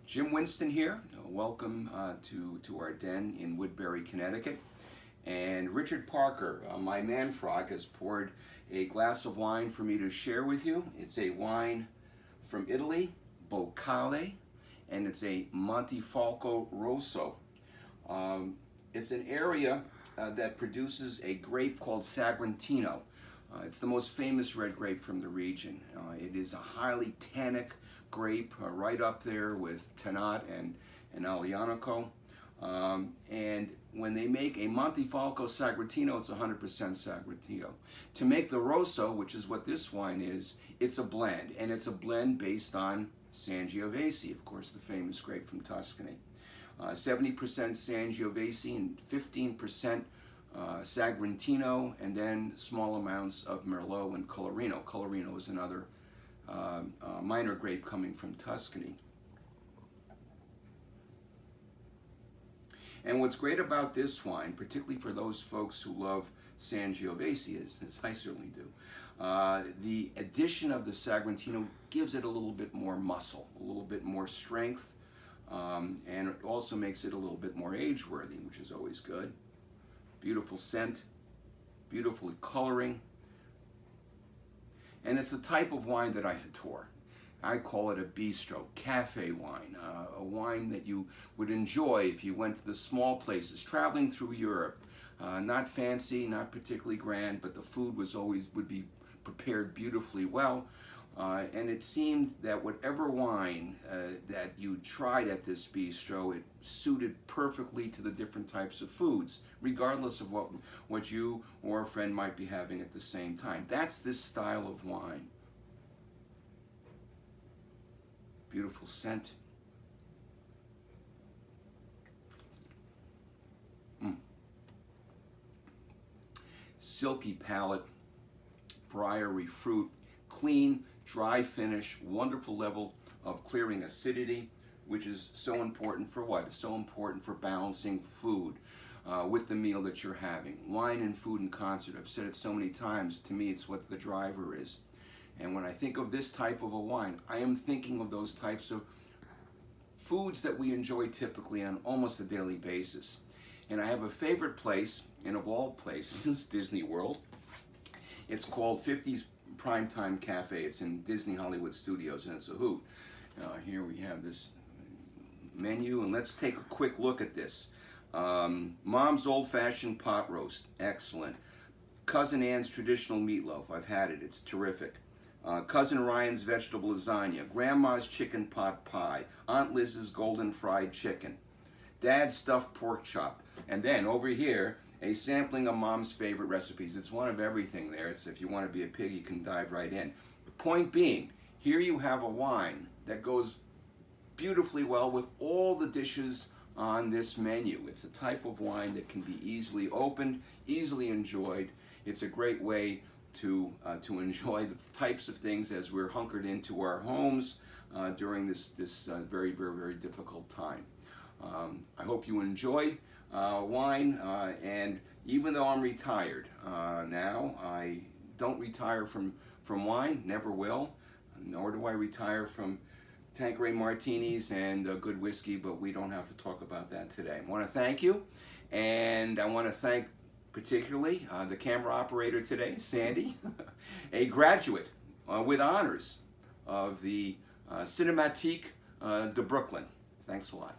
Jim Winston here. Welcome to our den in Woodbury, Connecticut. And Richard Parker, my man frog, has poured a glass of wine for me to share with you. It's a wine from Italy, Bocale, and it's a Montefalco Rosso. It's an area that produces a grape called Sagrantino. It's the most famous red grape from the region. It is a highly tannic grape, right up there with Tannat and Aglianico. And when they make a Montefalco Sagrantino, it's 100% Sagrantino. To make the Rosso, which is what this wine is, it's a blend. And it's a blend based on Sangiovese, of course, the famous grape from Tuscany. 70% Sangiovese and 15% Sagrantino, and then small amounts of Merlot and Colorino. Colorino is another minor grape coming from Tuscany. And what's great about this wine, particularly for those folks who love Sangiovese, as I certainly do, the addition of the Sagrantino gives it a little bit more muscle, a little bit more strength, and it also makes it a little bit more age-worthy, which is always good. Beautiful scent, beautiful coloring, and it's the type of wine that I adore. I call it a bistro, cafe wine, a wine that you would enjoy if you went to the small places, traveling through Europe. Not fancy, not particularly grand, but the food would be prepared beautifully well. And it seemed that whatever wine that you tried at this bistro, it suited perfectly to the different types of foods, regardless of what you or a friend might be having at the same time. That's this style of wine. Beautiful scent. Silky palate, briary fruit, clean, dry finish, wonderful level of clearing acidity, which is so important for what? It's so important for balancing food with the meal that you're having. Wine and food in concert. I've said it so many times, to me it's what the driver is. And when I think of this type of a wine, I am thinking of those types of foods that we enjoy typically on almost a daily basis. And I have a favorite place, and of all places, Disney World. It's called 50's Primetime Cafe. It's in Disney Hollywood Studios, and it's a hoot. Here we have this menu, and let's take a quick look at this. Mom's Old Fashioned Pot Roast, excellent. Cousin Anne's Traditional Meatloaf, I've had it, it's terrific. Cousin Ryan's Vegetable Lasagna, Grandma's Chicken Pot Pie, Aunt Liz's Golden Fried Chicken, Dad's Stuffed Pork Chop, and then over here, a sampling of Mom's favorite recipes. It's one of everything there. It's, if you want to be a pig, you can dive right in. The point being, here you have a wine that goes beautifully well with all the dishes on this menu. It's a type of wine that can be easily opened, easily enjoyed. It's a great way to enjoy the types of things as we're hunkered into our homes during this very, very, very difficult time. I hope you enjoy wine, and even though I'm retired now, I don't retire from wine, never will, nor do I retire from Tanqueray martinis and good whiskey, but we don't have to talk about that today. I want to thank you, and I want to thank particularly the camera operator today, Sandy, a graduate with honors of the Cinématique de Brooklyn. Thanks a lot.